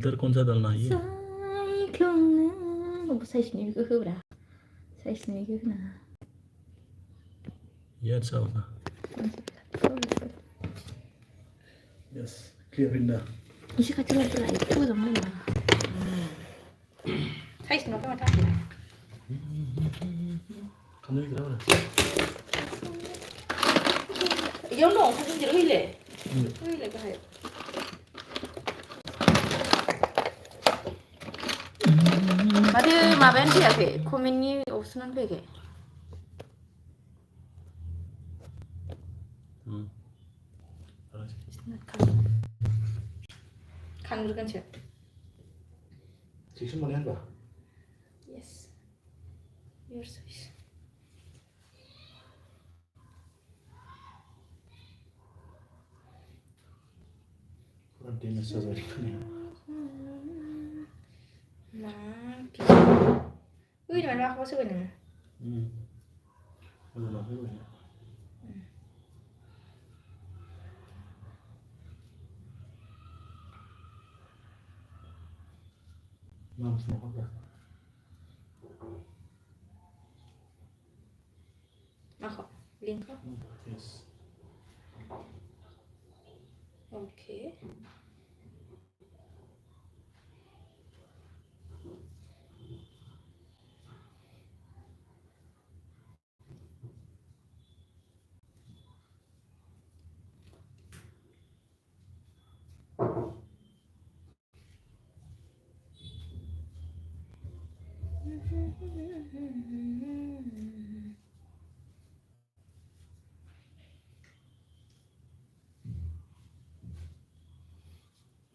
इधर कौन सा डालना है ये साइज नहीं को होब्रा साइज नहीं को ना ये अच्छा होगा यस क्लियर इन द इसे का चला चला itu zaman ना साइज नौ का मत kamu ini berapa 이런 거 사진 찍어 흘래 흘래 가 해. 마들 마벤 비야게 코멘이 없으면 되게. 간 그렇게 쳐. 지금 뭐냐 봐. Yes. Your size. Nanti masa dari mana? Mati. Wih, mana aku sebenarnya? Mana nak sebenarnya? Mam semua apa? Aku link. Yes. Okay.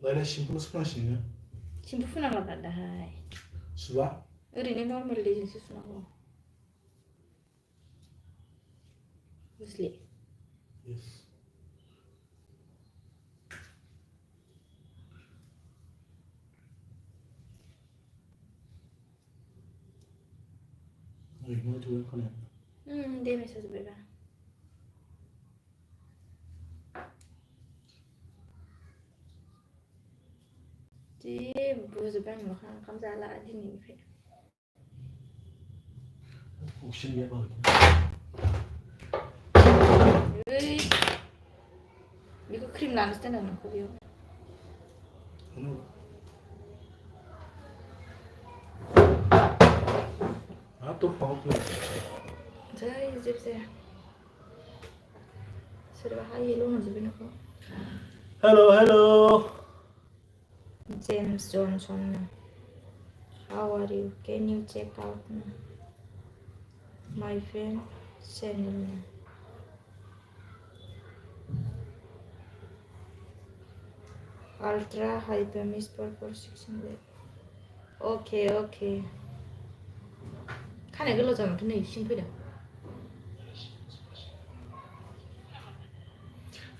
Lainnya simpul sebenarnya. Simpul pun agak ada hai. Sudah? Ini normal dia jenis sunnah lo. Asli. Yes. Mau coba kan ya? Dia bisa sebenarnya. Chị vừa rồi bạn mà không ra lại thì mình phải 혹시 얘 봐. 이거 크림 나는 때는 거기요. 아, 또 파우더. 자, 이제 보세요. 서로 하이 헬로는 집에 놓고. Hello, hello. James Johnson. How are you? Can you check out my friend channel? Ultra hypermiss for 600. Okay, okay. Cái này cái lô giờ cái này xin phải được.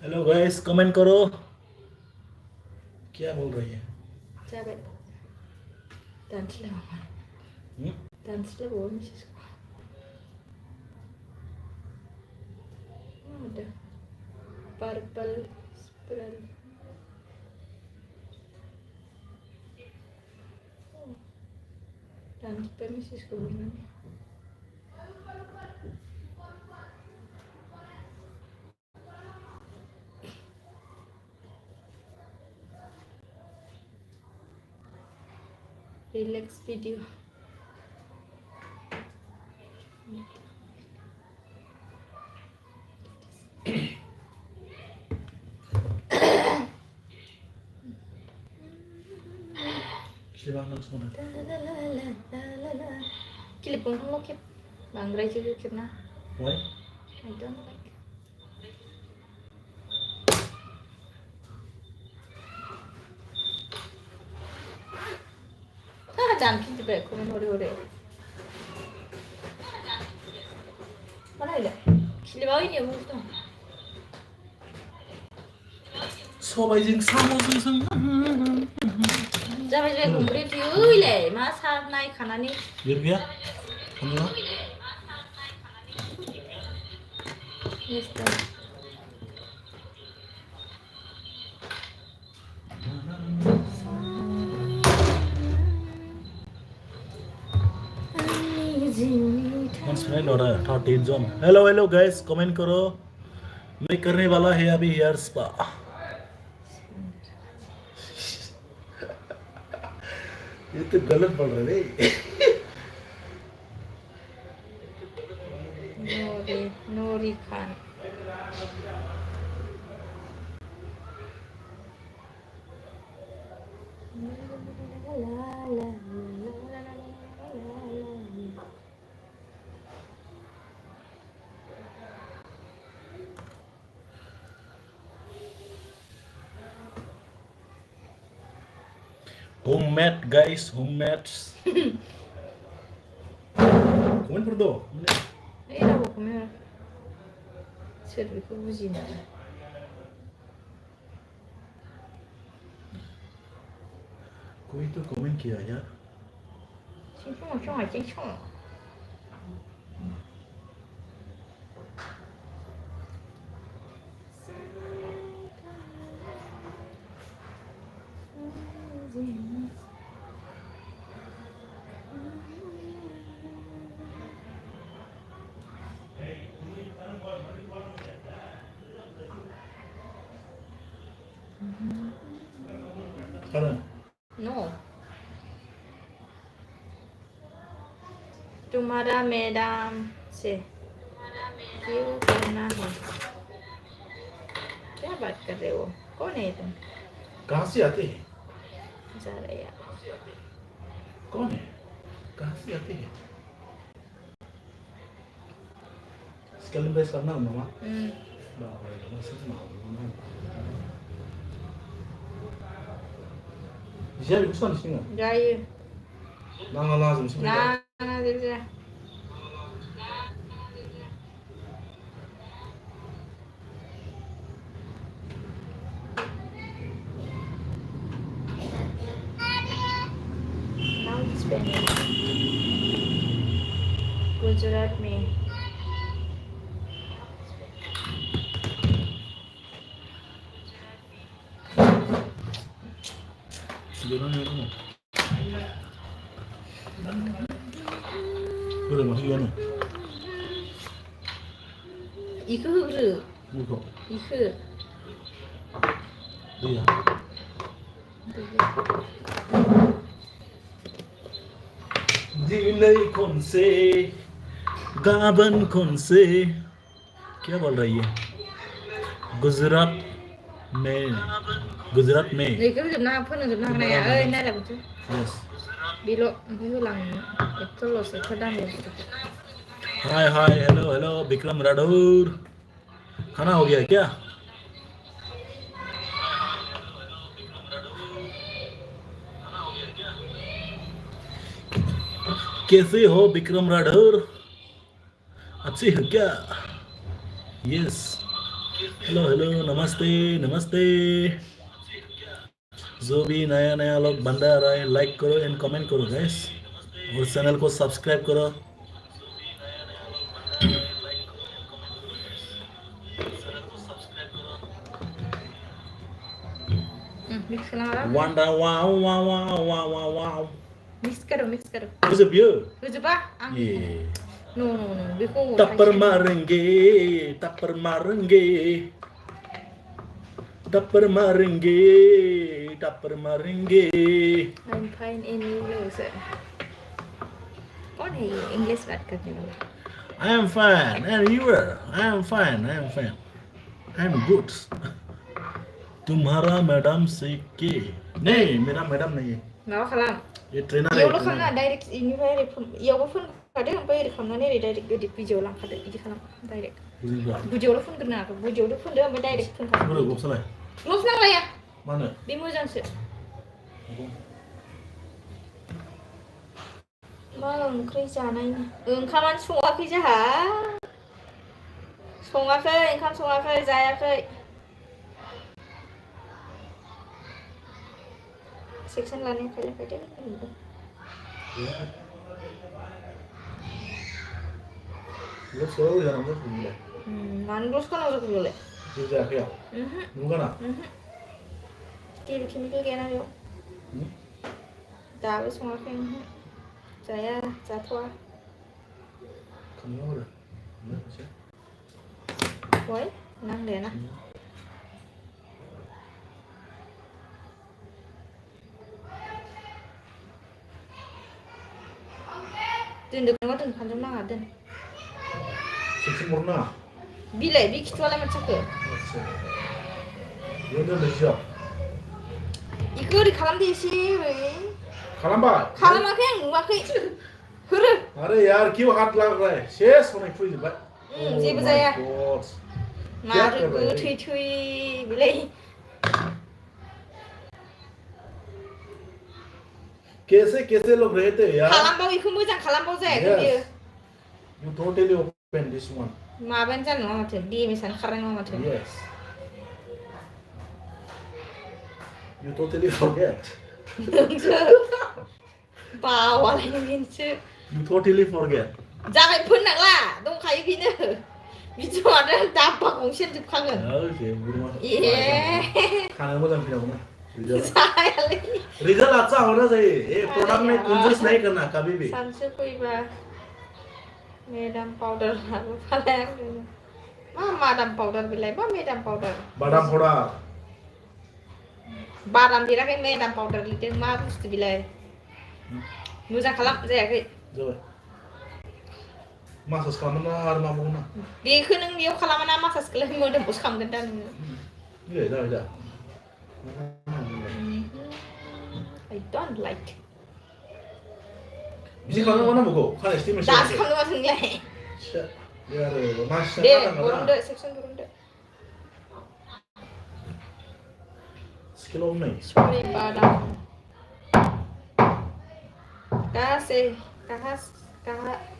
Hello guys, comment करो. क्या बोल रही है? Chào bạn. Dance level. Dance level Mrs. Ada purple spiral. Dance pe Mrs. Kubina. Relax video. Siapa semua? Clip pun không clip. Bang Ray chưa clip na. Why? I don't like. Jangan kita baik komen hore. Mana ile? Clip awal ni aku tu. 소바이징 사무소상. Jangan baik kumpulan tu ile. Masa naik kanan ni. Biar kamu lah. Yes, मानसिफोरा लड़ा 13 जन hello hello guys comment करो मैं करने वाला है अभी hair spa ये तो गलत बोल रहे रे Nuri Khan. homemade guys homemade komen Bodo Era vou comer. Serve com buzina. कोई तो कमेंट किया यार 青春我上海真唱了。Karan No. तुम्हारा मैडम से क्यों करना है? क्या बात कर रहे हो? कौन है तुम? कहाँ से आते हैं Zaraya. कौन है कहाँ से आते हैं sekali bahas karena mama bawa itu masih mau dia bisa di sini Jaya. nggak lazim sih Nah, dia. Now it's Spanish. Gujarat में gimana itu udah masih gimana 이거 흐르 이거 이거 iya दिनै कौनसे गाबन कौनसे क्या बोल रही है गुजरात में 이거 좀 나, 푸는 좀 나가네. 어이, 나라 보지. yes Bilo, bilang itu loh sekedar itu. Hi hi hello hello Vikram Rathore खाना हो गया क्या कैसे हो विक्रम राठौर अच्छे हो क्या यस हेलो हेलो नमस्ते नमस्ते जो भी नया नया लोग बंदा आ रहा है लाइक करो एंड कमेंट करो गैस और चैनल को सब्सक्राइब करो Mix lah. Wanda wow wow wow wow wow wow Mix karo, mix karo. Who's a beer? Tujuh pak? Yeah No, no, no. Biko. Tapper marenge tapper marenge tapper marenge tapper marenge I'm fine in English. कौन है ये English बात करने वाला I am fine and you are I am fine I am good तुम्हारा madam से के नहीं मेरा मैडम नहीं है माबा खालाम ये ट्रेनर है इयावल खालामना डाइरेक्ट इनिफ्राय इयावबो फोनखादो ओमफ्राय ओरै खालामनानै ओरै डाइरेक्ट ओरै भिडिअ लांखादो इदि खालाम डाइरेक्ट भिडिअल' फोनग्रोनो हागौ भिडिअल' फोनदो ओमफ्राय डाइरेक्ट फोनखादो बोरै गबसालाय लस नांलाया मानो बे मोजांसो मा ओंख्रि जानायनि ओंखामानो सङाखै जोंहा सङाखै ओंखाम सङाखै जायाखै सेक्सन लानाया खालामखादो lo selalu jangan lo sendiri मानो लस खालामो जाखो बेयावलाय jadi apa ya bukan ah जेबो केमिकेल गैयाना बेयाव दाबो सङाखै जाया जाथ'वा Nggak udah. Nggak bisa. Boy, nang deh nah. Tunduk nama tunduk kanjeng nang ada. Sempurna. Bilai bi kitwala macam ke? Dia udah siap. Iku di kalam di sini, weh. Kalamba. Kalam aku yang nuakai. Huru. अरे यार क्यों हाथ लग रहा है शेष होने की बात जी बजाया क्या मारू कर रहे गु हैं थुई बिलाइ कैसे कैसे लोग रहते हैं यार खालामबाव इखौ मोजां खालामबाव जायाखै बियो you totally open this one माबानो जानाय नङा माथो DMS-आनो खारनाय नङा माथो yes you totally forget बावालाय बेनोसो you totally forget जाबाय फोननांला दंखायो बेनो बिदिआनो दाब्बा गंसे जोबखागोन oke बुरमा ए खाना मोजां फैनांगौना जायालै रिजल्ट अच्छा होना चाहिए ये प्रोडक्ट में कंजूस नहीं करना कभी भी सानसु फैबा मेडाम पाउडार लाबोफालाय आंनो मा मादाम पाउडार बिलाय मा मेडाम पाउडार बादाम पाउडार बादाम लिराखै मेडाम पाउडार लिरदों मा बुस्थु बिलाय मोजां खालाम जायाखै जाबाय मासाज खालामना आरो मा बुंना बेखौ नों बेयाव खालामाना मासाजखौलाय मोदोमखौसो खालामगोन दा नोङो ए जाबाय दा I don't like बिदि खालामनो मा नांगौ खानाय स्टिम दासो खालामनो माथो नोंलाय दे आरो मानसिया दे खानांगौ ना बरनदो सेक्सन बरनदो स्केलाव नै सरि बादाम गासै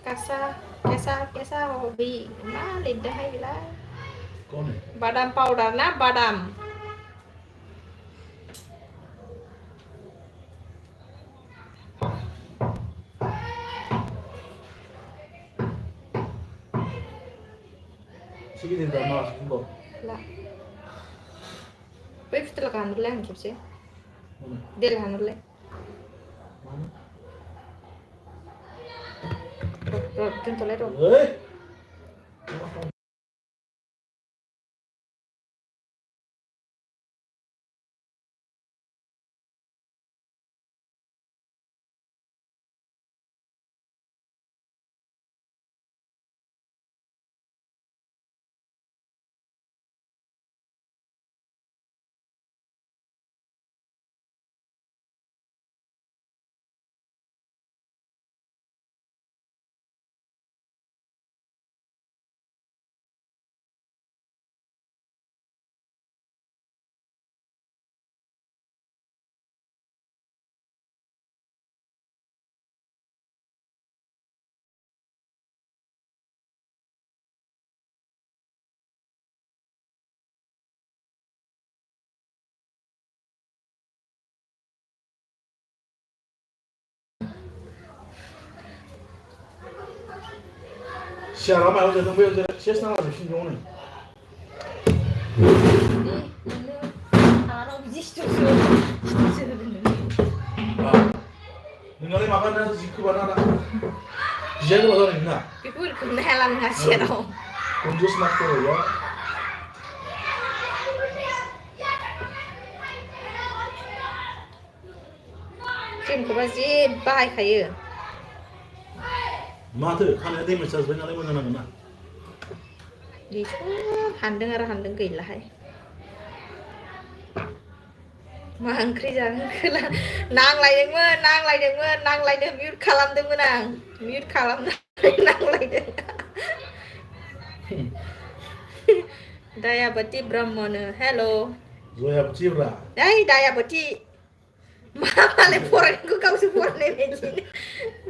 कैसा हबी मा लिरदोंहाय बेलाय कौन है बादाम पाउडार ना बादाम सिगिदिं दा मा बुंबाव ला बै फुथुलाखौ हानहरलाय आं खेबसे देल हानहरलाय र' दोनथ'लाय र' ओइ सियारा मायाव जदों बैयाव जिराय सेस नाङा बिसिनि दङ नै नोंनालाय माबाना जिखोबाना दा जिया गोलाव जानाय नोंना बेखौ खोबनो हाला नोंहा सियाराव कंजूस मत करो यार क्रिमखौबा जे बाहायखायो माथो खानाया डेमेज जाजोब्बाय नालाय मोजां नांगोन ना बेथ' हानदों आरो हानदों गैलाहाय मा ओंख्रि जागोन खोला नांलायदों मिउट खालामदोंमोन आं मिउट खालामनानै नांलायदों दयाबती ब्रह्मनो हेल' जयाबतिब्रा ओइ दयाबती मा मालाय फरायनायखौ गावसो फरायनाय बायदिनो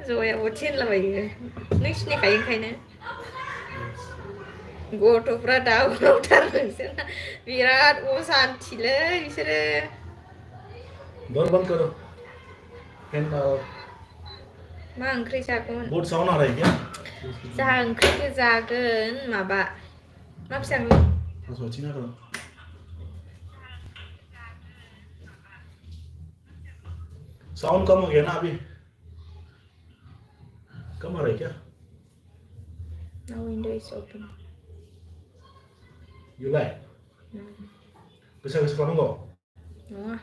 जयाबती होनलाबायो नों सिनायखायो ओंखायनो गथ'फ्रा दावरावथार नोंसोरना बिराद असान्थिलै बिसोरो डोर बंद करो फैन का मा ओंख्रि जागोन बहुत साउंड आ रहा है क्या जाहा ओंख्रिखौ जागोन माबा मा फिसा होनो थास' आथिं आरो साउंड कम हो गया ना अभी कम आ रहा है क्या Now window is open. You like? Bisa खालामनांगौ? नङा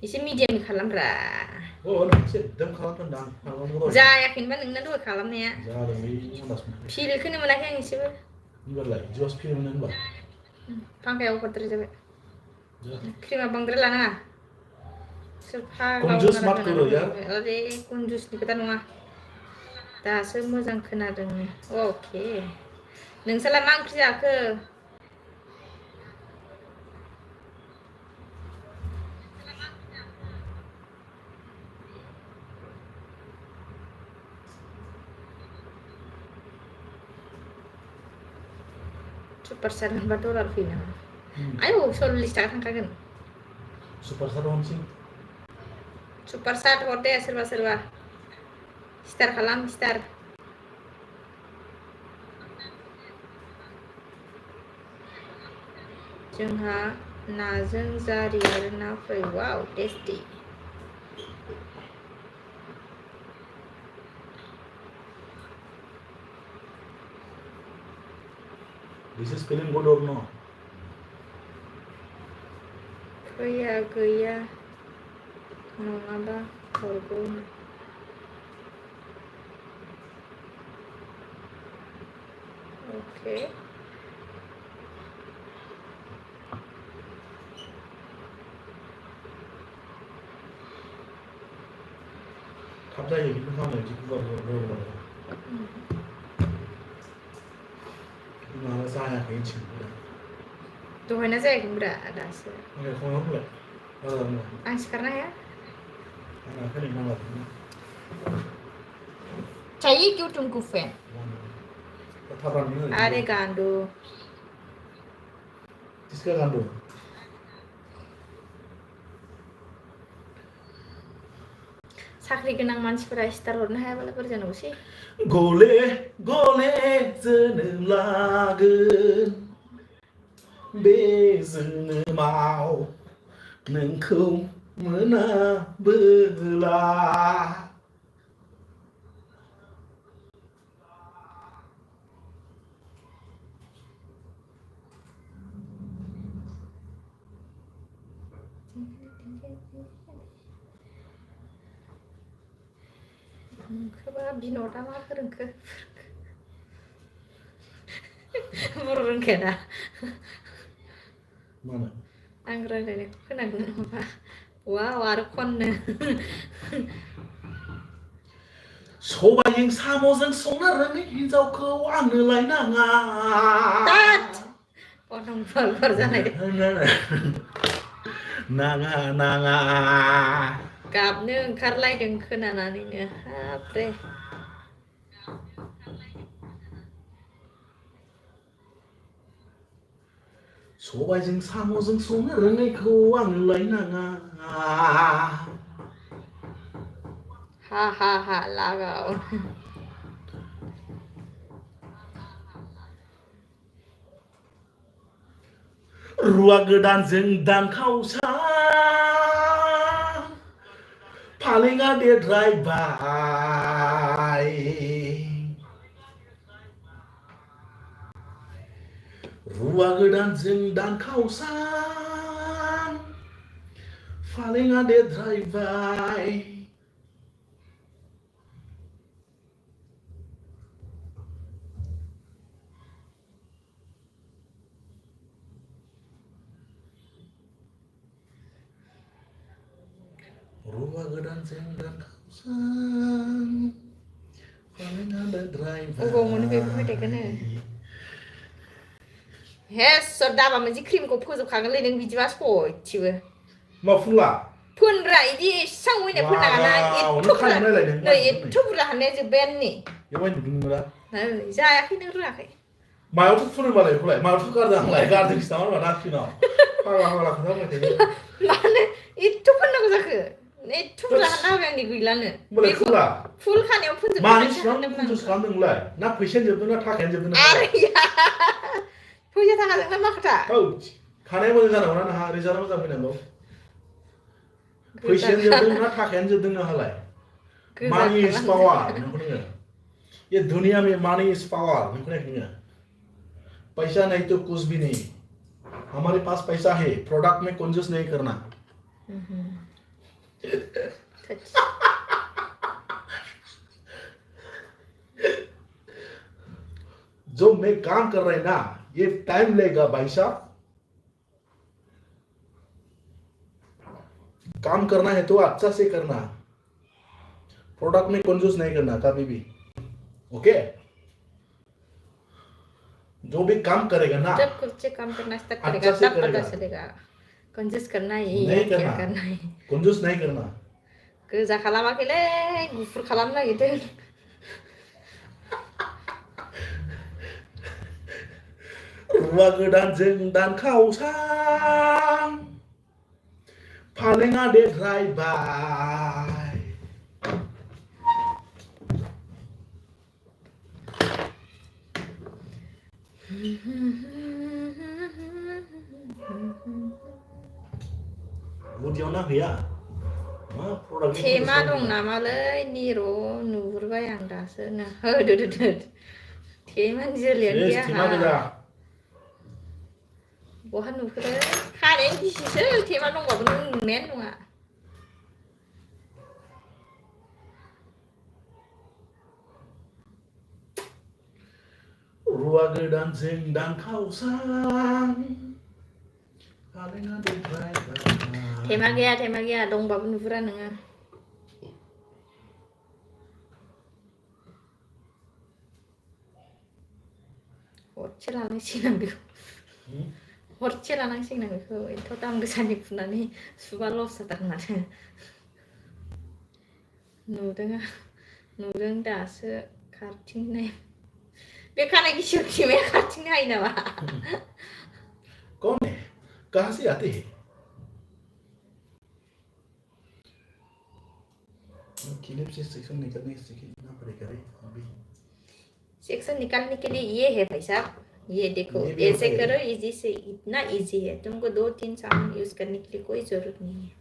एसे मिडियामनि खालामब्रा एसे एकदम खालामथारदां खालामनांगौ जायाखैनोबा नोंना दहाय खालामनाया जादों बै आन्दाज मोनबाय फिलखौनो मोनाखै आं एसेबो होनबालाय जिबासो फिल मोनो होनबा फांखायाव हरद्राय जाबाय क्रिमा बांद्राय लानाङा सोर फाग्ला कंजूस मत करो यार अरे कन्जुसनि खोथा नङा दासो मोजां खोनादों अके नोंसालाय मा ओंख्रि जाखो सुपारस्टार होनबा डलार फैयो नामा आयौ 40 थाखा थांखागोन सुपारस्टार हरनोसै सुपारस्टार हर दे सोरबा सोरबा स्टार खालाम स्टार जोंहा नाजों जारि आरो ना fry wow tasty This is spelling good or no? फैया गैया नङाबा हरगौमोन अके थाब जायो खिन्थु खामानिया बिदि गुवार माला जायाखै मिथिगौ दहायना जायाखैमोनब्रा दासो खालामनो आं सिखारनो हाया आंना फैनाय नांला चाहिए क्यों तुमको फैन थाब राननो अरे गांडू किसका गांडू साख्रि गोनां मानसिफोरा स्टार हरनो हायाबालाय बोरै जानांगौसै गले गले जोनोम लागोन बे जोनोमाव नोंखौ मोनाबोला नोंखौबा बिन'दा मा फोरोंखो बर' रोंखाया दा मानो आं रायज्लायनायखौ खोनागोन नामा वाव आरो खननो सबायजों साम'जों संनो रोङै हिन्जावखौ आंनो लायनाङा फर जानाय नाङा नाङा गाबनो ओंखारलायदों खोनानानैनो हाब्रे सबायजों साम'जों संनो रोङैखौ आंनो लायनाङा हा लागाव रुवा गोदानजों दानखावसा फालेंआ देद्रायबाय रुवा गोदानजों दानखावसा फालेंआ देद्रायबाय रुवा गोदानजों दानखावसा फालेंआ देद्रायबाय अबाव मोनो बेफोर मेथाइखौनो हे सोर दाबा मोनसे क्रिमखौ फोजोबखागोनलै नों बिदिबा सयथिबो मा फुनला फोनब्रा इदि एसां मैना फोनाङाना एथ' बुरजा हाननाया जोब्बायानो नै बेवहाय नुदोंमोन जायाखै नों रोङाखै मायावथ' फुनो मालाय बेखौलाय मायावथ' गारदों आंलाय गारदोंसो नामा होनबा नाखिनाव फाग्ला फाग्ला खोथा बुंबाय थायो मानो एथ' फोननांगौ जाखो एथ' बुरजा हानना होबाय आंनि गैलानो बेखौ फुल खानायाव फोजोबनो मानि सिगां कन्जुस खालामदों नोंलाय ना फैसायानो जोबदों ना थाखायानो जोबदों ना आरे फैसा थाखाजोंलाय मा खोथा खानाया मोजां जानांगौ ना नोंहा रिजाल्टआ मोजां फैनांगौ फैसायानो जोबदों ना थाखायानो जोबदों नोंहालाय मानि स्पावा नोंखौ नोङो ये दुनिया में मनी इज पावर नहीं, पैसा नहीं तो कुछ भी नहीं। हमारे पास पैसा है, प्रोडक्ट में कंजूस नहीं करना। जो मैं काम कर रहे ना, ये टाइम लेगा भाई साहब। काम करना है तो अच्छा से करना, प्रोडक्ट में कंजूस नहीं करना कभी भी। ओके, जो भी काम करेगा ना, जब कुछ से काम करना स्टार्ट करेगा अच्छा से तब पता करेगा। चलेगा कंजूस करना है नहीं क्या करना, करना है। कंजूस नहीं करना। गोजा खालामाखैलै गुफुर खालामनो नागिरदों। रुवा गोदानजों दानखावसां फालेंआ देद्रायबाय। गुदियावना गैया मा प्रडाक्टनि थेमा दं नामालै निर' नुहुरबाय आं दासो होदो थेमानि जोलैयानो गैया थेमा आंहा। गोजा। बहा नुखोलै खानायानो गिसिसो थेमा दंबाबो नों नुनायानो नङा। रुवा गोदानजों दानखावसां फालेंआ देद्रायबाय। थेमा गैया दंबाबो नुहुरा नोङो। हरसे लानांसिगोन आं बेखौ, हरसे लानांसिगोन आं बेखौ एथ' दाम गोसानि फुनानै सुबा लस जाथारगोन माथो। नुदों दासो खारथिंनाय। बे खानाय गिसियाव थेमाया खारथिंनो हायो नामा? कौन है, कहाँ से आते हैं? क्लिप से सेक्शन निकालने सीखना पड़ेगा रे अभी। सेक्शन निकालने के लिए ये है भाई साहब, ये देखो ये भी ऐसे होता है। करो, इजी से इतना इजी है, तुमको 2-3 साबुन यूज करने के लिए कोई जरूरत नहीं है।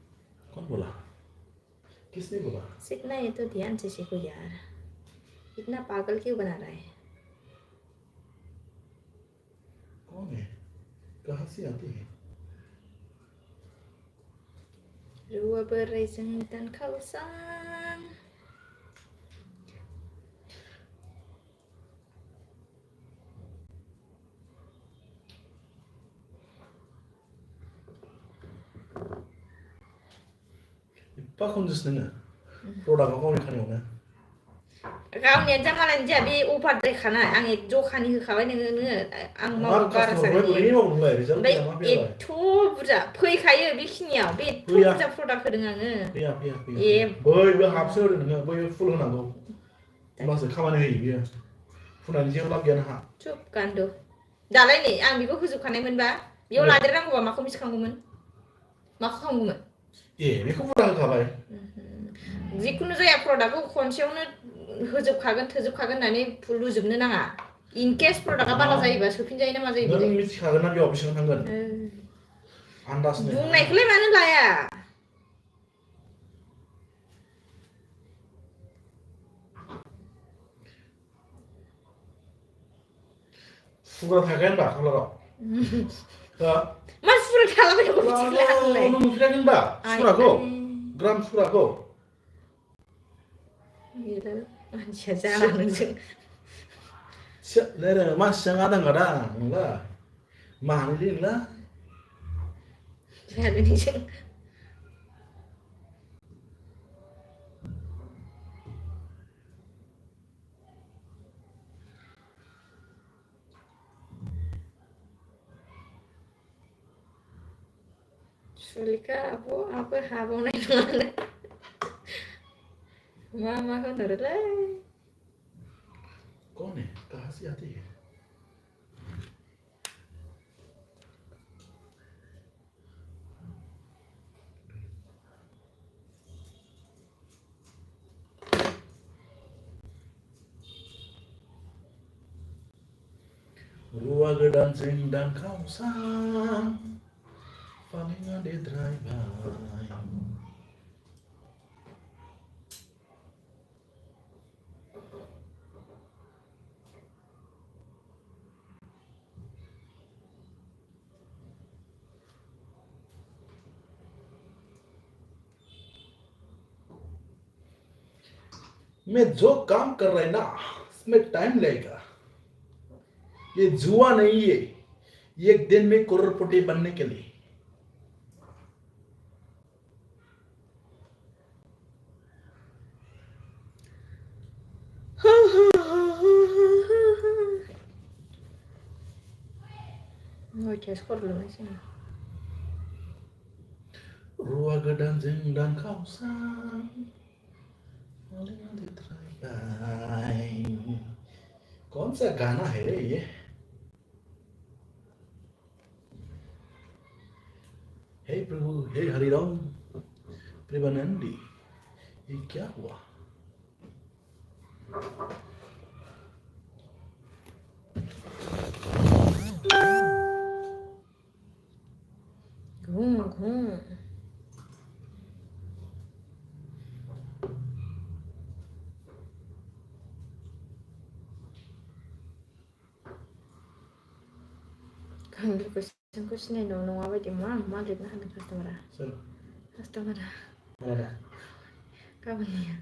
कौन बोला, किसने बोला? सीखना है तो ध्यान से सीखो यार, इतना पागल क्यों बना रहा है? कौन है, कहाँ से आते हैं? रुवा बोराइजों दानखावसां। एफा कंजूस नोङो प्रडाक्टआव गावनि खानायावनो। गावनियानो जा मालायनि जा बे अभारद्राय खानाय, आं जखानि होखाबाय नोङो आं मावनो बारा कास्टमार बोरै मावदोंलाय रिजाल्ट ओमफ्राय फैया मा फैयालाय? एथ' बुरजा फैखायो बेखिनियाव, बे एथ' फैया। बुरजा प्रडाक्ट होदों आङो। फैया ए बैबो हाफसो होदों नोङो, बैबो फुल होनांगौ होमबासो खामानि होयो बियो। फुनानै जेबो लाब गैया नोंहा। चुप गान्दु। दालाय नै आं बेखौ होजोबखानायमोनबा बेयाव लादेरनांगौबा माखौ मिस खालामगौमोन, माखौ खालामगौमोन? ए बेखौ बुरजा होखाबाय। जिखुनु जाया प्रडाक्टखौ खनसेयावनो होजोबखागोन थोजोबखागोन होननानै लुजोबनो नाङा। इन केस प्रडाक्टआ बारा जायोबा सोफिनजायो ना मा जायो नों बेलाय? मिथिखागोन ना बेयाव बेसेबां थांगोन आन्दाजनो। बुंनायखौलाय मानो लाया? सुग्रा थाखाया होनबा खालाराव हो? मा सुरा थालाबाय दं बिदिखौलाय आंलाय? नों नुफेराखै होनबा सुग्राखौ, ग्राम सुग्राखौ? मानसिया जाला नोंजों। Nere mas yang kadang-kadang enggak mahal ini lah. Jalan nोंजों। Sulika apa habaवनाय नङानो। मा होनहरोलै? कौन है, कहाँ से आती है? Ruwa gedancing dan kawasan paling ada drive-by. मैं जो काम कर रहा है ना इसमें टाइम लगेगा ये जुआ नहीं है एक दिन में करोड़पति बनने के लिए Ngồi chờ sốt luôn đấy xem. Rua gedang jeng dan kawasan Paling terakhir कौन सा गाना है रे ये हे प्रभु हे हरिराम प्रेमानंदी ये क्या हुआ घूम घूम Aku sini dong nunggu apa di mana malah nah ada customer mana kapan ya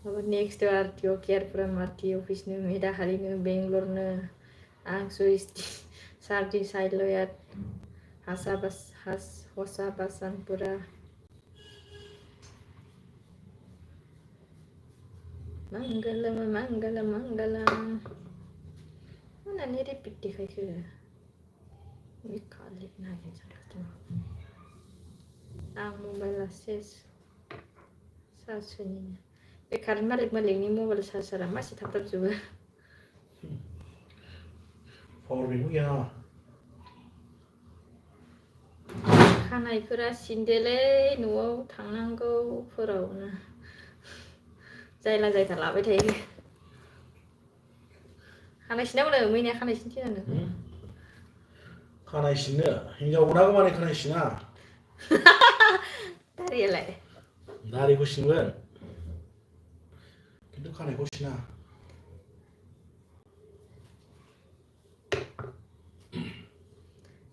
apa next arti care from arti office nih meda hari nih Bangalore nih angsu isti sardi side lo ya hosa basan pura manggala mana nih repeat deh kayak we call it nage chakta ang mobile ses sa sunina be karma malik ni mobile sa sara masih tatap juga for me ya खानायफोरा सिन्देलै न'आव थांनांगौफोरावनो जायला जायथा लाबाय थायो खानाय सिनावनो मैया खानाय सिनथिनानो खानाय सिननो हिनजावनाबो माने खानाय सिना दारियालाय दारिखौ सिनगोन खिन्थु खानायखौ सिना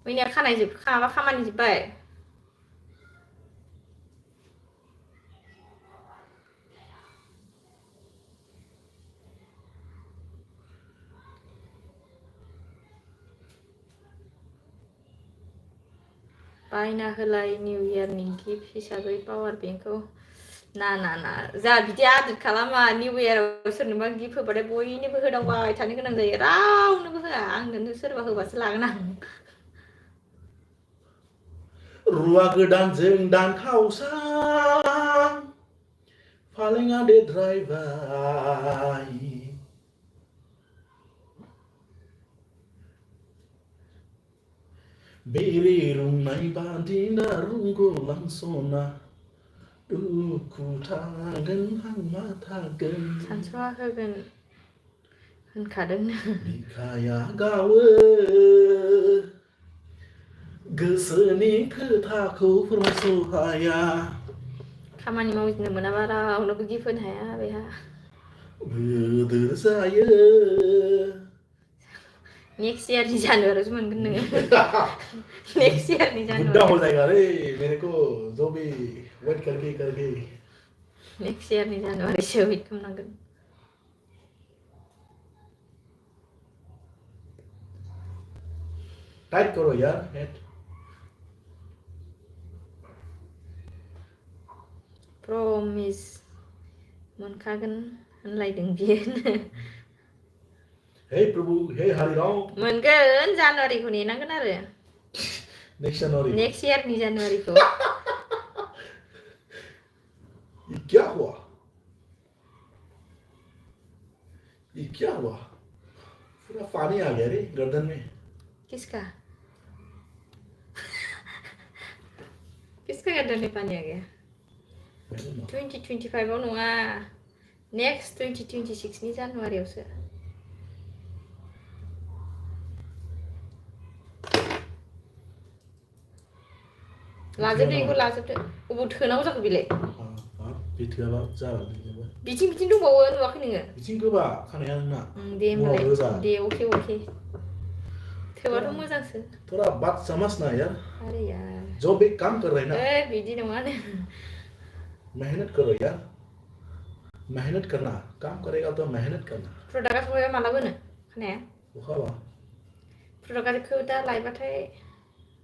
मैया खानाय जोबखाबा खामानि जोब्बाय बायना होलाय निउ इयारनि गिफ्ट हिसाबै पावार बेंकखौ ना जा बिदि आदर खालामा निउ इयाराव सोरनोबा गिफ्ट होबाथाय बयनोबो होदावबाय थानो गोनां जायो रावनोबो होआ आंनोनो सोरबा होबासो लागोन आं रुवा गोदानजों दानखावसां फालेंआ देद्रायबाय बेरे रुंनाय बादिना रुंगौ लांसना दुखु थागोन हांमा थागोन सानसुआ होगोन होनखादोंनो बिखाया गावो गोसोनि खोथाखौ फोरमायस' हाया खामानि मावनो मोनाबा रावनोबो गिफ्ट होनो हाया बेहा बोदोर जायो नेक्स्ट इयारनि जानुवारियावसो मोनगोन नोङो नेक्स्ट इयारनि बुड्ढा जानुवारि हो जाएगा रे मेरे को जो भी वेट करके नेक्स्ट इयारनि जानुवारिसो वेट खालामनांगोन टाइट करो यार नेट प्रमिस मोनखागोन होनलायदों बियो हे प्रभु हे हरिराम मोनगोन जानुवारिखौ नेनांगोन आरो नेक्स्ट जनवरी नेक्स्ट इयारनि जानुवारिखौ ये क्या हुआ पूरा पानी आ गया रे गर्दन में किसका गर्दन में पानी आ गया 2025 आव नङा नेक्स्ट 2026 नि जानुवारियावसो लाजोबदो बेखौ लाजोबदो अबाव थोनांगौ जाखो बेलाय बे थोआबा जाला बिदिनो बिथिं दंबावो नुवाखै नोङो बिथिं गोबा खानाया नोंना दे होमबालाय दे अके थोबाथ' मोजांसो थोड़ा बात समझना यार अरे यार जो भी काम कर रहे हैं ना बिदि नङानो मेहनत करो यार मेहनत करना, काम करेगा तो मेहनत करना। प्रडाक्टआ सफायबा माला बोनो खोनाया? अखाबा प्रडाक्टखौ दा लायबाथाय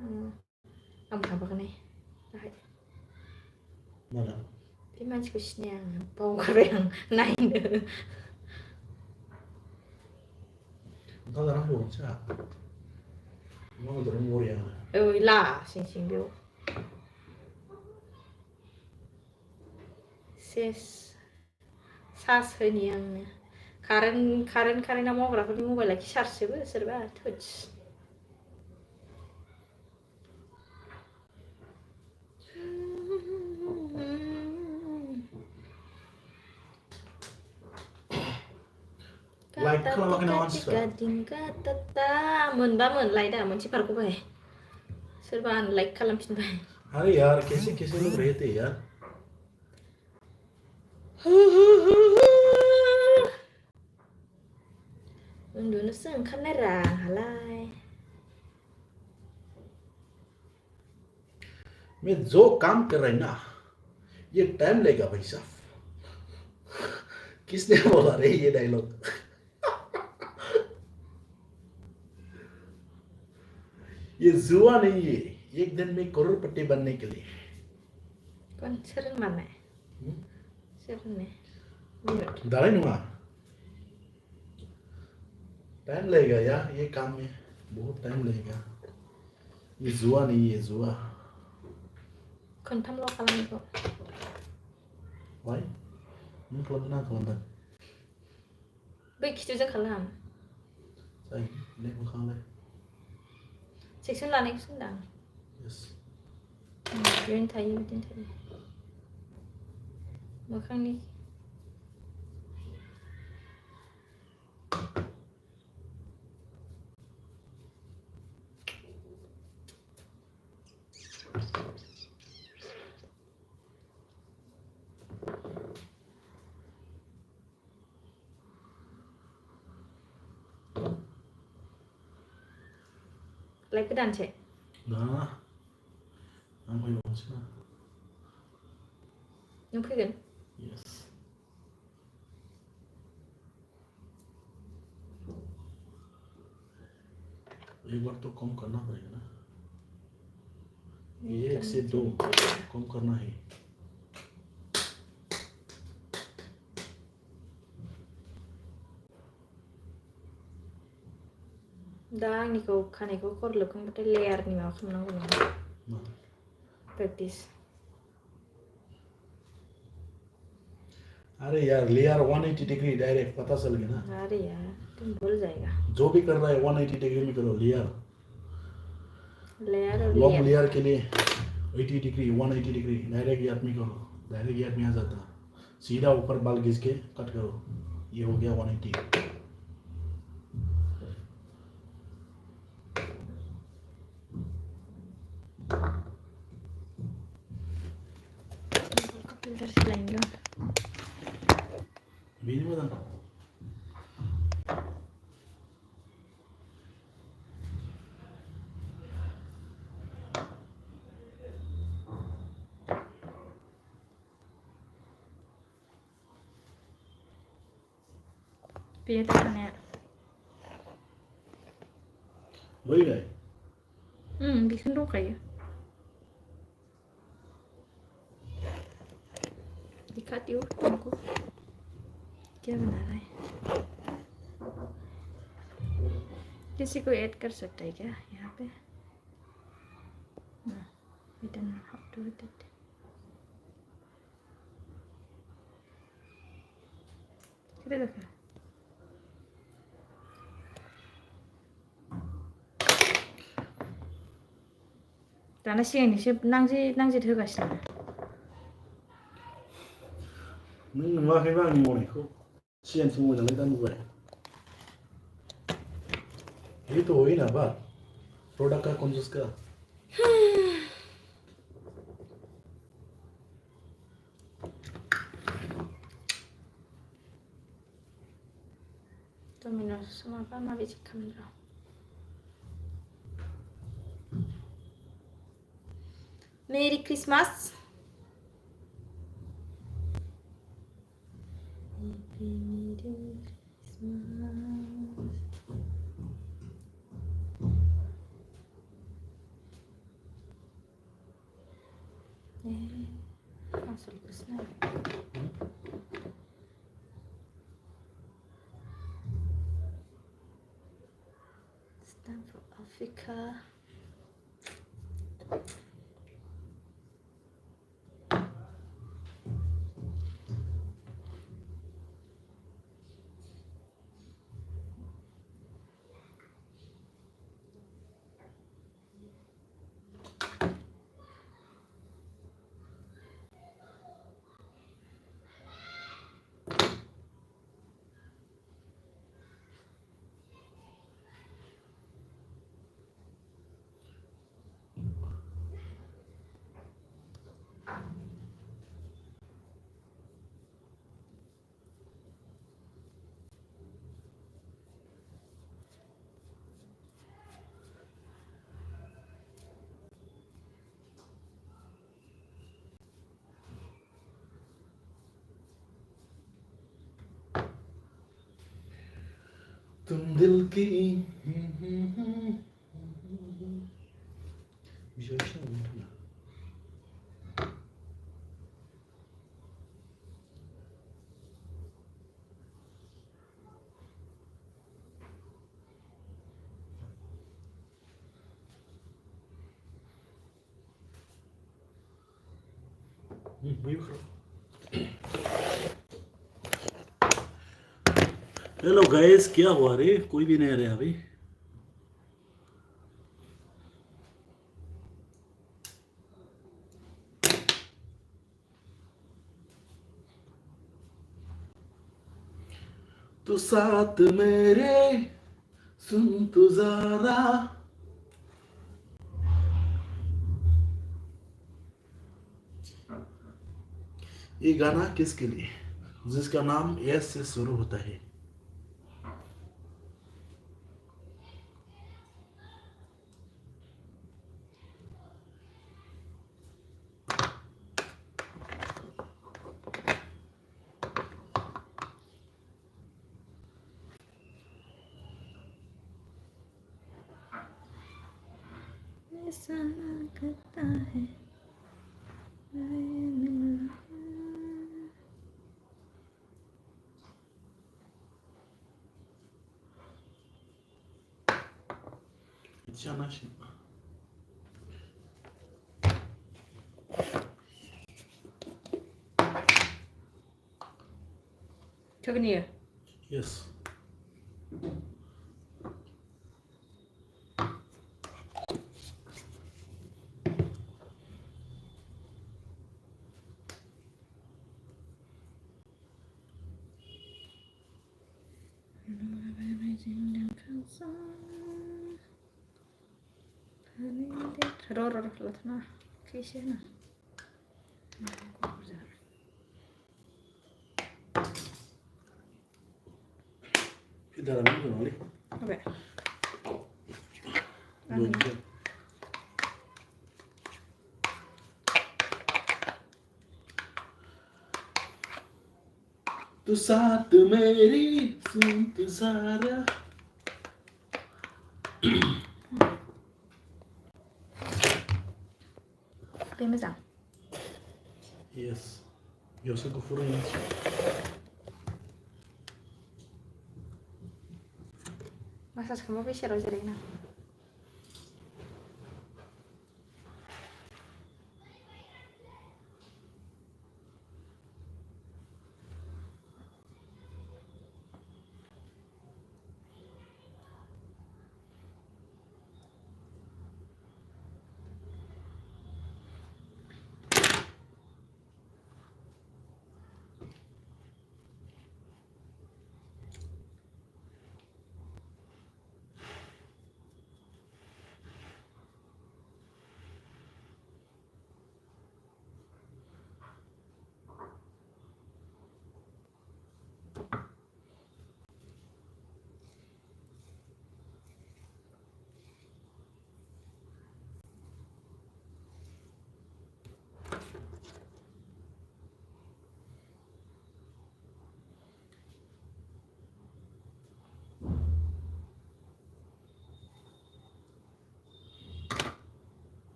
आंबो थांफागोन दाहाय। माला? बे मानसिखौ सिनाया आङो, बावगारबाय आं नायनो। ओंखाम जाना फैबावनोसै आंहा। अमा बेदरजों बरिया। ओइ ला सिं बेयाव सेस चार्ज होनि आंनो। कारेन्टआव मावग्राफोरनि मबाइला खि चार्ज जोबो सोरबा थोदस। लाइक खालामाखै नामा मानसिफ्रा? मोनबामोन लाइक दा मोनसे पार्कआवहाय सोरबा आनलाइक खालामफिनबाय। अरे यार कैसे लोग रहे थे यार। उन्दुनोसो ओंखारनाय रा आंहालाय। मैं जो काम कर रहा है ना ये टाइम लेगा भाई साहब। किसने बोला रे ये डायलॉग? ये जुआ नहीं है, एक दिन में करोड़पति बनने के लिए। कौन सोर माने? सोर ने? दाराय नङा। टाइम लगेगा यार ये काम में, बहुत टाइम लगेगा। ये जुआ नहीं है, जुआ। खनथामल' खालामनांगौ। वाय? नों खालामदों ना खालामदों? बै खिथुजों खालाम। जायो, ले मोखांलाय। सेक्सन लानायखौसो होनदां। यस। बिदिनो थायो। मोखांनि लाइक गोदानसो। ना आं फैबावनोसै ना। नों फैगोन? यस। एक बार तो कम करना पड़ेगा ना। ये 1 से 2 कम करना है। दा आंनिखौ खानायखौ खर लोबखांबाथाय लेयारनि माबा खालामनांगौ नङा। प्रेक्टिस। अरे यार लेयर 180 डिग्री डायरेक्ट पता चल गया ना। अरे यार तुम भूल जाएगा। जो भी कर रहा है 180 डिग्री में करो। लेयर लेयर और लॉन्ग लेयर के लिए 80 डिग्री 180 डिग्री डायरेक्ट याद में करो। डायरेक्ट याद में आ जाता। सीधा ऊपर बाल घिस के कट करो। ये हो गया 180। फिल्टर से लाएंगे। बीच में था। Pilih tangannya. वही है। Bikin dong kayak. Dikat yuk, aku. क्या बना रहा है? किसी को ऐड कर सकता है क्या यहाँ पे? No, we don't know how to do it. Kita देखा. दाना सिगांनिसो नांजेद होगासिनो. नों नुवाखैबा आंनि मावनायखौ सिगांसो मोजाङै दा नुबाय. ये तो वही ना बात प्रोडक्ट का कंजूस का. Domino's apa mabe kamera. Merry Christmas. Happy Merry Christmas. Masuk ke sana. Stand for Africa. तुम दिल की bisa bisa buyur. Hello guys, क्या हुआ रे? कोई भी नहीं आ रहा अभी. तो साथ मेरे सुन तो जरा. ये गाना किसके लिए? जिसका नाम एस से शुरू होता है. ऐसा लगता है Sana şimdi. Çok iyi. Yes. Ror, latna. Kişine. Güzel. Fi dalamnya gimana nih? Oke. Dua. Tu saat मेरी सुन तू सारा. Temizlen. Yes. Yoksa kufurun ya. Masas kamu bisa rojerina.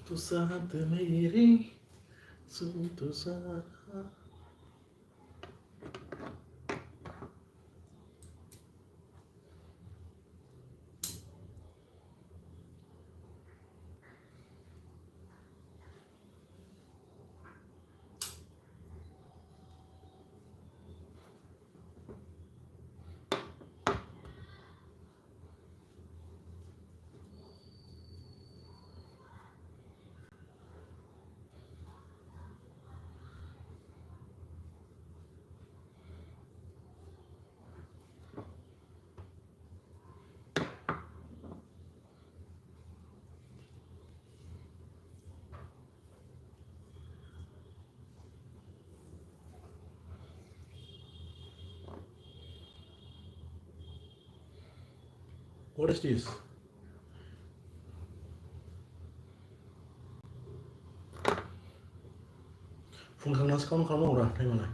तू साथ मेरे सुन तू साथ What is this? फुंखांनासो खालामनांगौरा टाइमालाय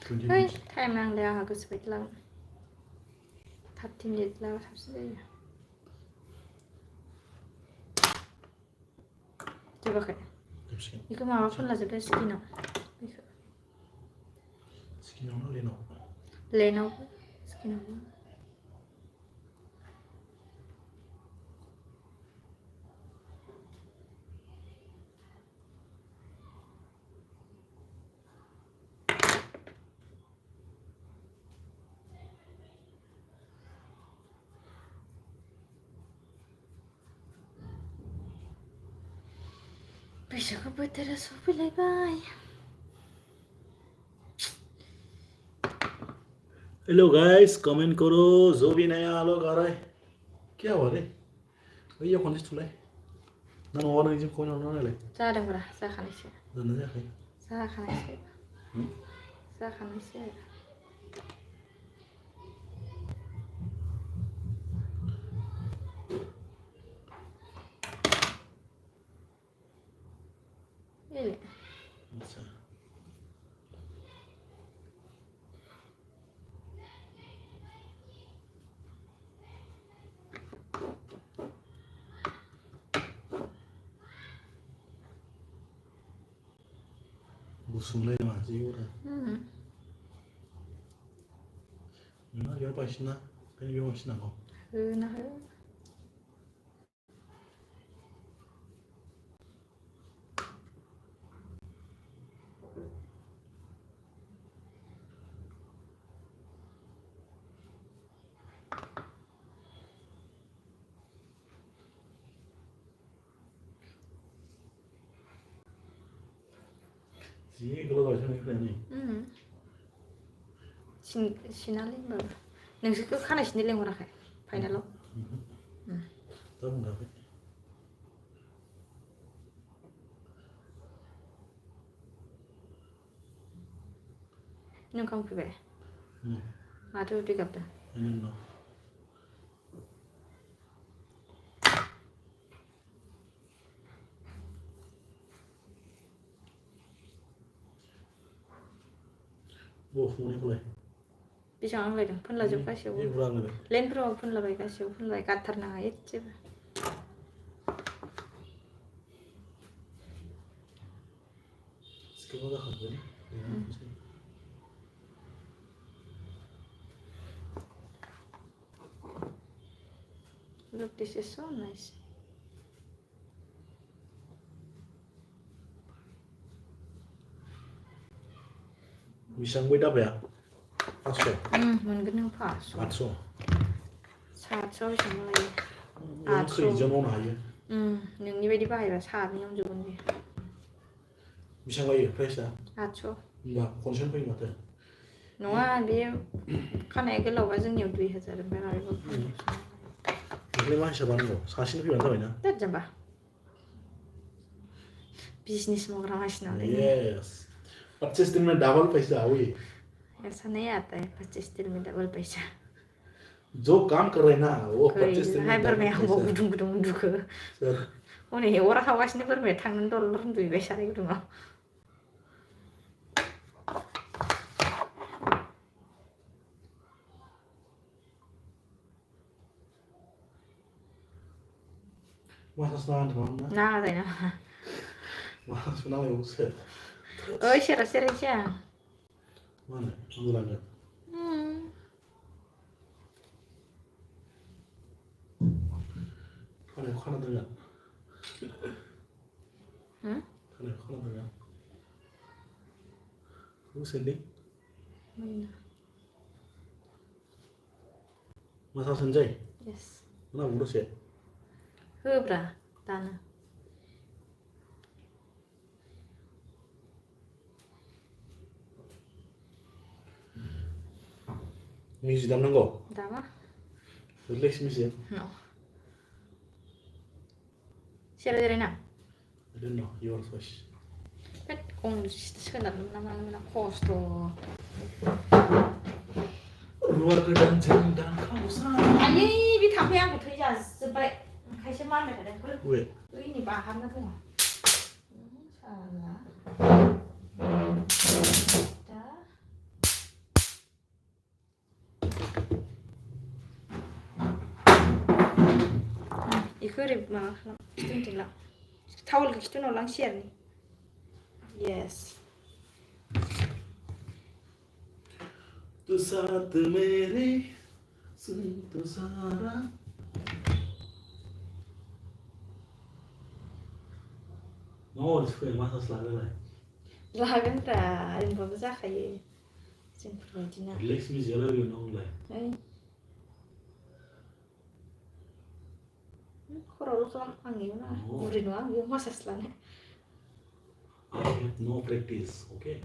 20 ฮ้ย minutes ไทม์นางแล้วค่ะก็สวิตช์แล้วทับทีมเด็ดแล้วทับเสียเจ็บปะค่ะ Lipstick. นี่ก็มาว่าคนเราจะได้สกินอ่ะนี่คือ Skin on Leno. เลนเอาสกินเอา Bisa ka ba tara so pilay bay? Hello guys comment करो जो भी नया आलो आ रहा है क्या हुआ रे ये कौन सी चुला है ना और नहीं कौन होना है ले जादों ब्रा जाखानायसो दोनों जाके जाखानायसो जाखानायसो Ele अच्छा 무슨 래 맞지 이거라 나 열 빠시나 그냥 열 빠시나 거 na जी 그거 가지고 그러니 Sinalin ba? Nagsuko ka na siniling wala kay. Final lo. तब ना पे Nung kang pibe. Matu pick up da. 아니면 너 뭐 후리 그래 Bisang lay dong phun la jok ka siu. 이 불안 그래 Len pro phun la bai ka siu phun la ka tar na et che. 스케보다 하거든 Look, this is so nice. 위상 거의 답이야 맞소 Mun gnu pa so. 맞소 Sa so sang lay. 이건 그 이전 오나 하여 Nung ni bai di bai ba sa ni yong jun ni. 위상 거의 프레시야 So. 나 콘션 거의 같아 Nunga bi ka nai cái lầu ba jing nhiều tùy hết rồi ba lai ba. 이게 많이 잡아는 거 사실은 필요 안 나와있나 Tất jam ba. Business mo gram asna le. Yes 25 दिन में double पैसा हुई ऐसा नहीं आता है 25 दिन में डबल पैसा जो काम कर रहे हैं ना वो 25 दिन hai में bar me डबल hambo पैसा gudung gudung gudung ke sir one ora hawas ni bar me thang dollar dui be sare gudung Masa senahan teman na? Nah, tay na. Masa senahan yung set. Ơi, share siya. Mana? Ang langit. Kana dengan. Kana dengan. Lu sendiri? Masa Sanjay? Yes. Mana urus ya? Hubra, tana. Music damnango? Dama? Relax music? No. Share dari na. I don't know, your choice. Kan kung sekedar nama kosto. Luar kedancing dan kawasan. Ani bi थांफै आंखौ थैजा जोब्बाय ओंखायसो मानबाय थादों Wait. बैनि बाहाबना दङ साला दा इखौ ओरै माबा खालाम खिथुउनथिं लां टावेलखौ खिथुउनाव लां सियारनि yes Tu saat मेरे सुन तो सारा mau disebut masa selalu lah. लागोन रा ओरैनोबाबो जाखायो जोंफोरबायदिना Relax music lagi nong lah. खर'ल' खालाम आं इयाव नाङा बुरि नङा आं इयाव मासाज लानो I have no practice, okay?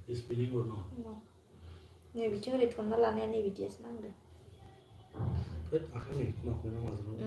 Is spinning or not? नै बिथिं ओरै थनना लानाया नै बिदियासो नांदों But akan nih, nak masuk.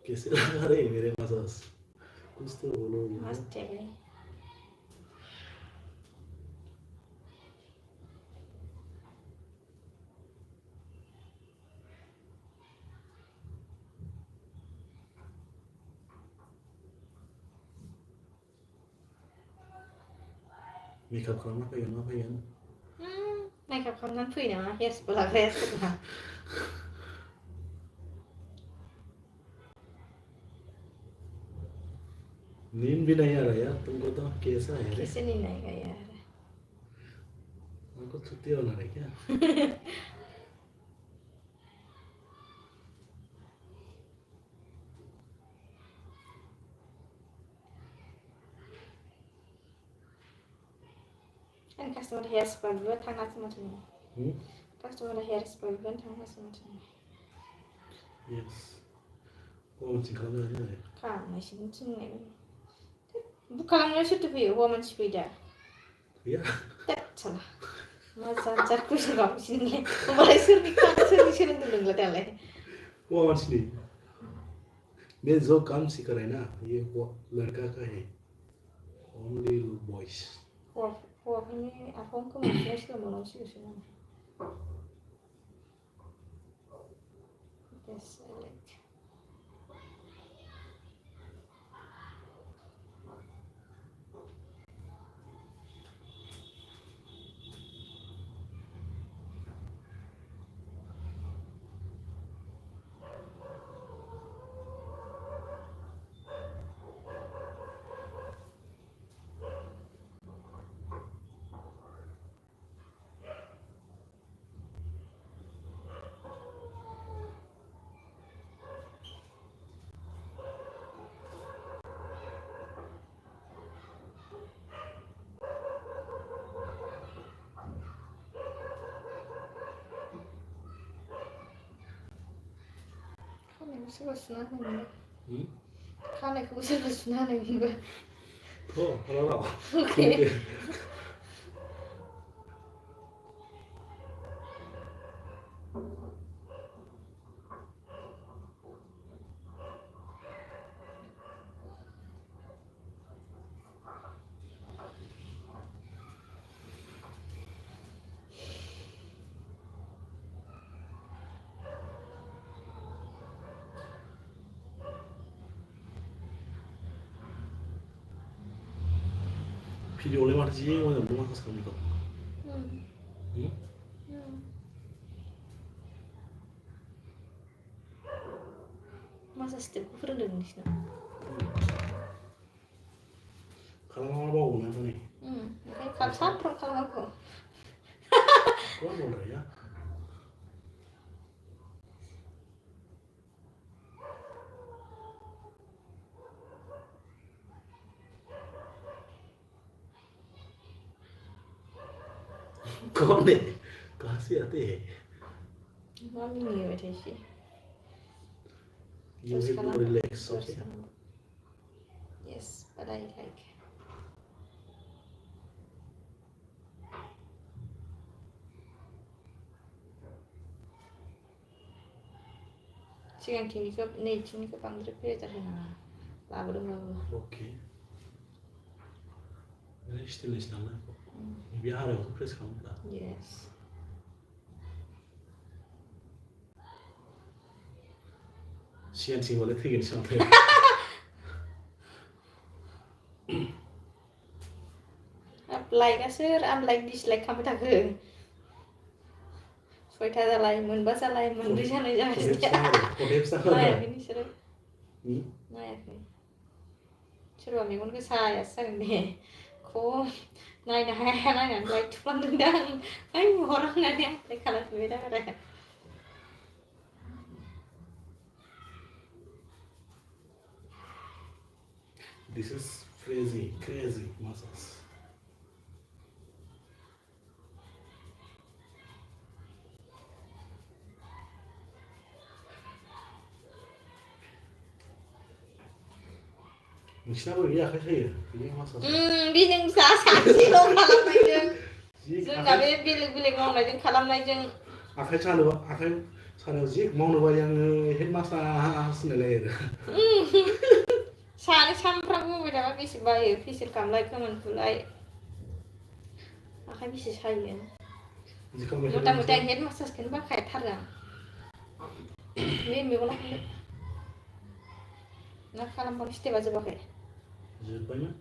कैसे लगा रहे मेरे मसाज कुछ तो बोलो मस्त है भाई makeup kamu apa ya makeup kamu nan fui na Hiar Spa res na नींद भी नहीं आ रहा यार तुमको तो कैसा है रे कैसे नींद आएगा यार हमको छुट्टी होना है क्या kan customer Hiar Spa buat tangan semacam customer Hiar Spa buat tangan semacam yes oh masih kamu aja ya kan masih mungkin nih bukan sudah fui woman sepeda iya tak salah masa jarku sebab sini mulai sering dulu nggak tahu वो मछली मैं जो काम सीख रहा है ना ये वो लड़का का है only boys wah ini apa engkau masih selama nasi usia yes I like सोरबा सुना होनो खानायखौबो सोरबा सुना होनाय मोनबा Okay. 비디오를 말이지 오늘 뭐 하는 겁니까? 응? Masa setiap fotoğrafın dışına. 가랑을 보고 나더니 Kapsan kalma고. 그건 뭐야? Con này có gì thế? Mami nhiều vậy thì. You have to relax, okay? Yes, but I like. Siang kini ke nature ke pangdrip ya terhena. Lalu dong. Okay. Ne stille ist dann? Wir haben auch Press da. Yes. CNC वाले थे इंसान थे. Like asir, like dislike kamu tak ke? Soalnya ada lain, membahas lain, memberi sana jangan saja. Nah ya ini seru. Nah ya ini. Seru kami pun ke saya sang deh. Kok, nah like tulang dendang. Ay orang nggak dia, like kalau beda beda. This is crazy muscles. Misal ya kayak ini muscles. Bijeng saksi dong kalau bijeng. Jangan bilik mau bijeng kalau bijeng. 아칼 차려지 먹는 거 yang head massage 하스네래. Sampram beda bisa bayar, bisa kamlai kaman pulai. Akan bisa saya. Mudah-mudahan head massage kan pakai tarang. Ini memang nak kalau mau istilah aja pakai. Banyak.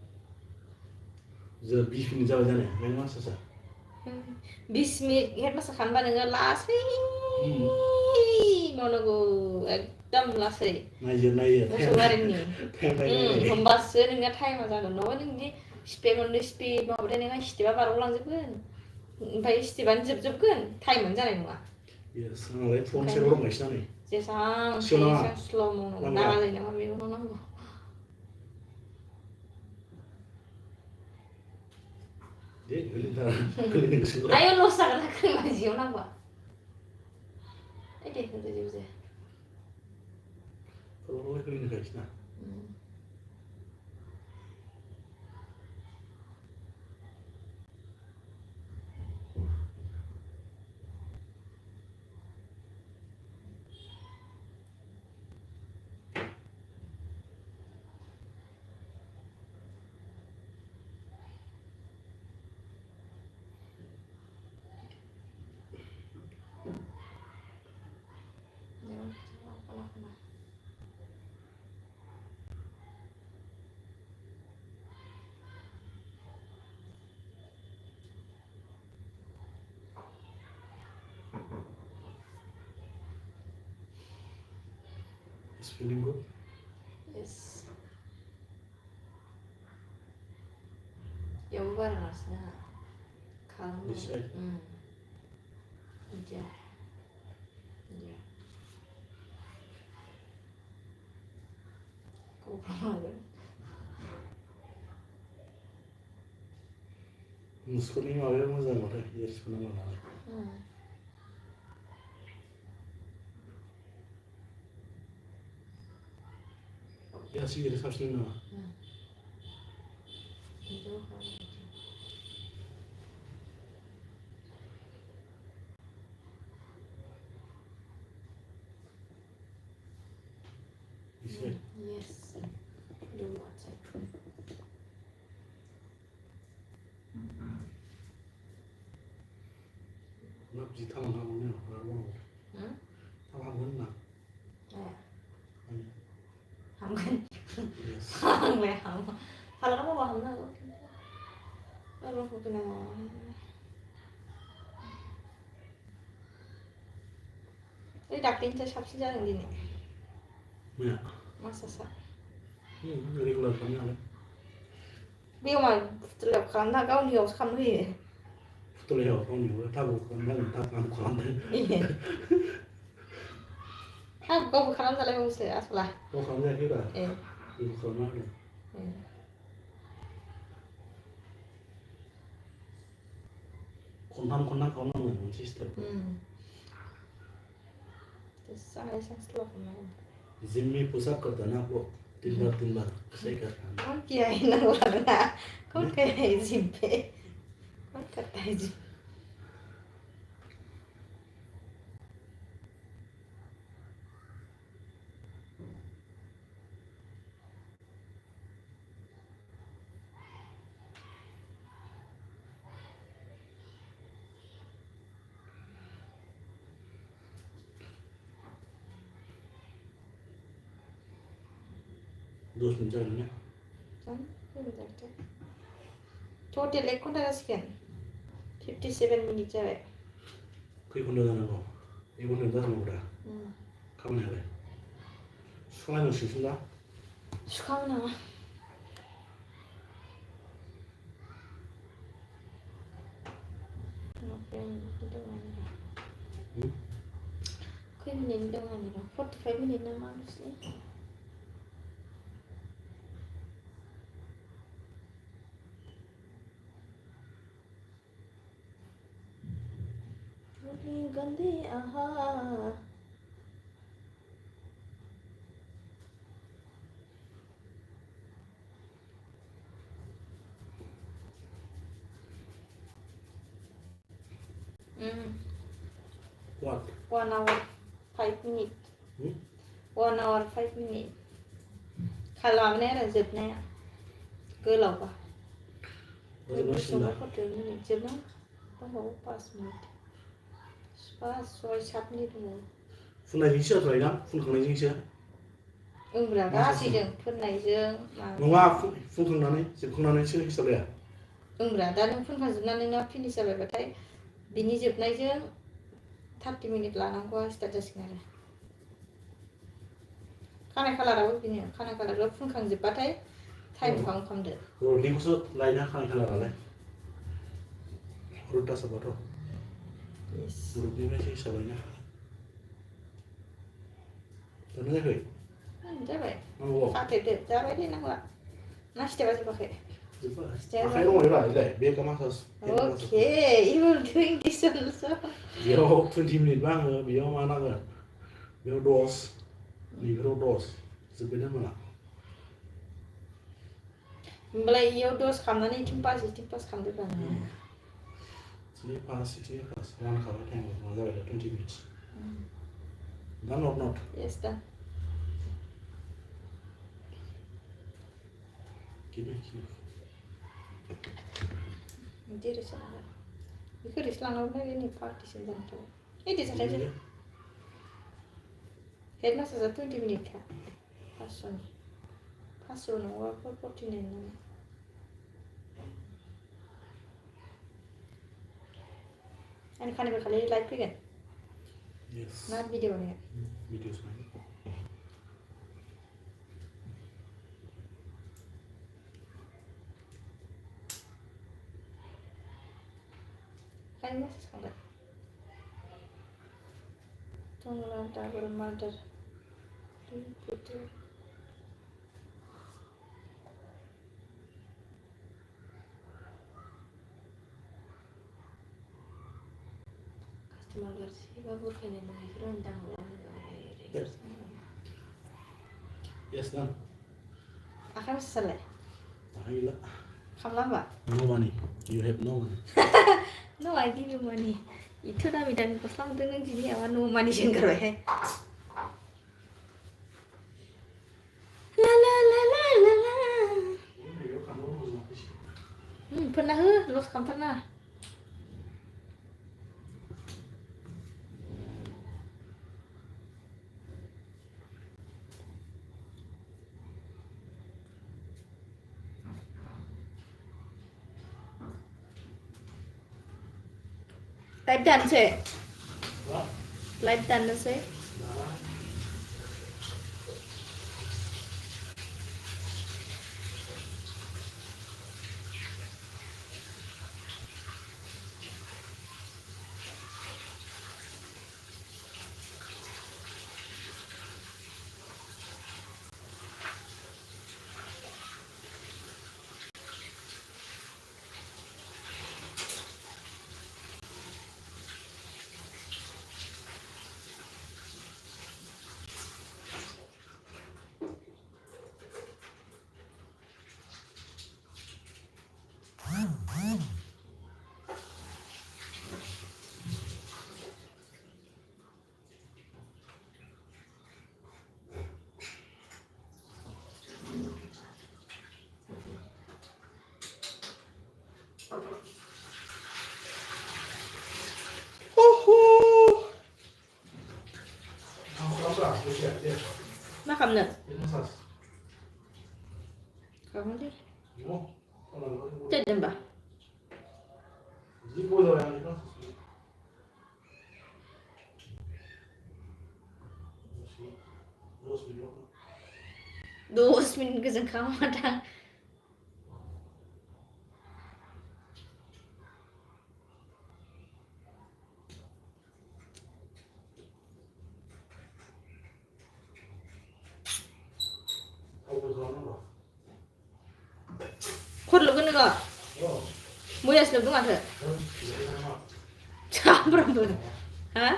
Jadi bisnis jauh jane, memang susah. Bisnis head massage kan banyak las. Mau nunggu एकदम लासै नायो मोसौआरिनि होमबासो नोंना टाइमा जागोन नङाबा नोंनि speed माबाथाय नोंहा स्टेपा बारग'लांजोबगोन ओमफ्राय स्टेपानो जोबजोबगोन टाइमानो जानाय नङा फन सेराव दंगासिनो नै जेसां स्ल' मावनांगौ नाङालै नामा मेगनाव नांगौ दे गोलैदोंसो आयौ लस जागोन ना खोमा जियाव नांगौ दे होदो जेबो जाया kalau ini guys nah It's feeling good. Yes. Yang barang rasanya kamu. Iya. Iya. Kau pernah kan? Muskulnya awalnya mazal mata, ya sebenarnya mana? Ya sigaret samping nama. Yes. Do what I Nak ji tangan kamu ni, baru. Tangan kamu nak. Hầm gần. Hầm mẹ hầm. Thật là nó có hầm đâu. Nó không có cái nào. Cái đặc tính cho sắp sinh ra làm gì này? Mẹ. Masa. Regular kamu ada. Biar mà lập khám ta có nhiều khám gì? Betul ya, kamu ni, tahu kamu tak kamu kamu. Kau khám ra lại không sẽ asal. Kau kamu ni kira? Ibu kamu ni. Kon nak kamu ni, sister. Saya slow kamu. Gym में pushup करता ना वो 3 बार सही करता है कौन किया है ना बोला ना कौन किया है जिम पे कौन करता है जिम दोस्त मिल जाएगा ना total एक घंटा का sekian 57 minit जाए कई घंटा जाना को एक घंटा 10 मिनट उड़ा कम नहीं है सुखाने में सीखूंगा सुखाना kau minit dengan ni 45 minit nama sih गंदे आहा What? 1 hour 5 minutes 1 hour 5 minutes kalau mana ada jepnya ke lau pa semua kau terus jepnya tahu pas minit pas 6-7 minit dulu Phun này chưa rồi lắm, phun không này chưa? berapa sih jeng phun này jeng Nggak, phun không này, chỉ không này chưa sao vậy? berapa dan phun kan sebenarnya nggak finish sampai batai bini jepnya jeng 30 minit lah nangko start jasingan karena kalau ada bini karena kalau ada phun kan jepatai time kang deh Rồi đi một lại nhá, khai khai là lại. Rồi ta sẽ bắt đầu. yes Rồi đi mấy cái sao vậy nhá? Tao nói rồi. Jabai. Oh. Fakir jabai dia nak buat. Nasi dia masih pakai. Pakai dong lah, ini biar kamu masas. Okay, you will doing this also. Biar 20 menit bang, biar mana kan? Biar dos, ni biar dos. Sebenarnya mana? Mulai you dos kamar ni timpas kamar depan. Sini pas, one kali tengok, mana ada 20 minutes. Done or not? Yes done. Gini. Nanti risau. Iku risau orang ni party sedang tu. Ini sahaja. Head masa 20 minit ka. Pasun, work for 14 ni. Ani kan berkali live kan? Yes. Not video ni. Video sana. Kan masih sangat. Tunggulah tak bermadar. Betul. Customer sih baru kena nak rendang lah. Yes done. Makan selesai. Gila. Kamu apa? No money. You have no money. No, I give you money. Itu dah bidan kosong dengan gini apa no money jengkar weh. La la la la la la. Pernah los kamu pernah. Live dance eh? What? Live dance eh? Nak kamu nak? Kamu deh. Jadi mbak. Dos minit gezeng kamu ada. Kod lu kan enggak? Muyas lu dong ada. Campur tuh. Hah?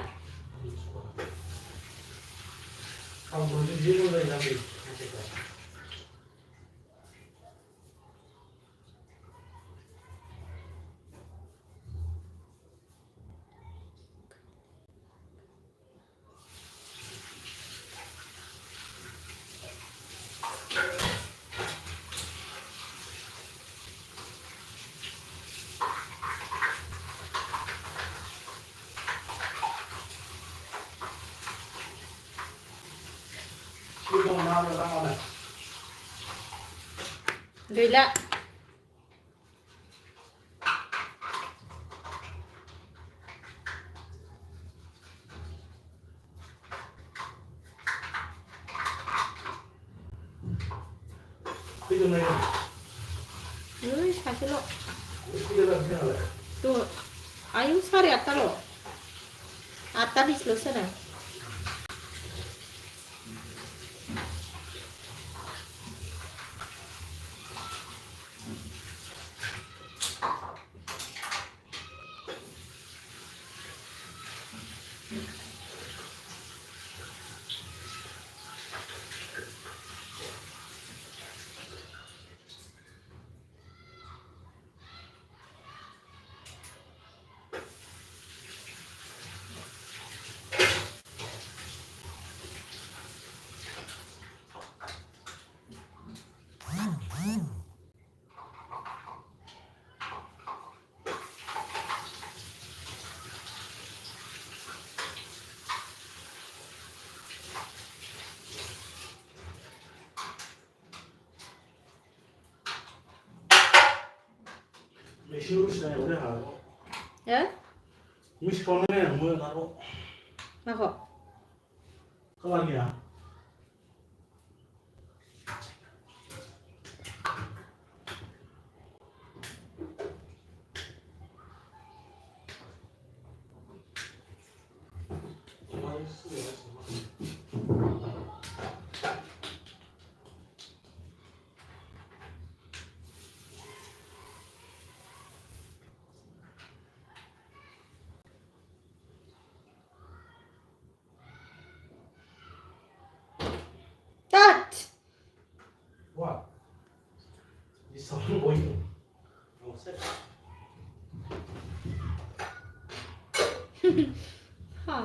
Gila. Lu kasih lo. Tuh, ayo sari atta lo. Atta di selesai dah. Ya? Miss komennya mau taruh. Nah kok? Kawan ya. Tat! What? हा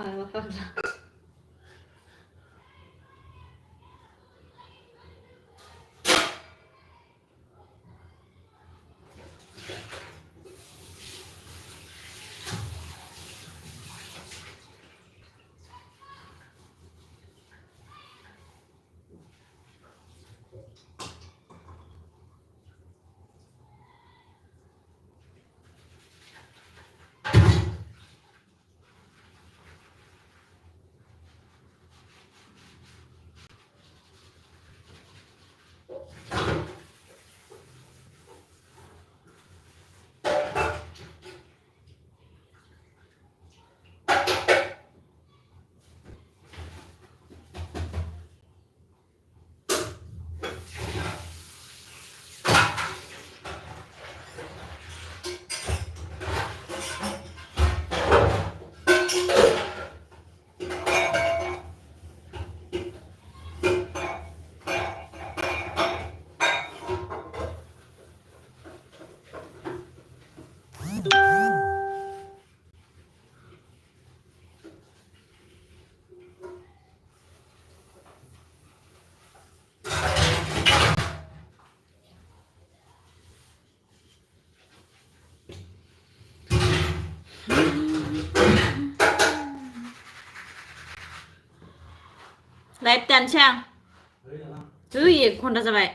light त्यांच्या 1 घंटा जाबाय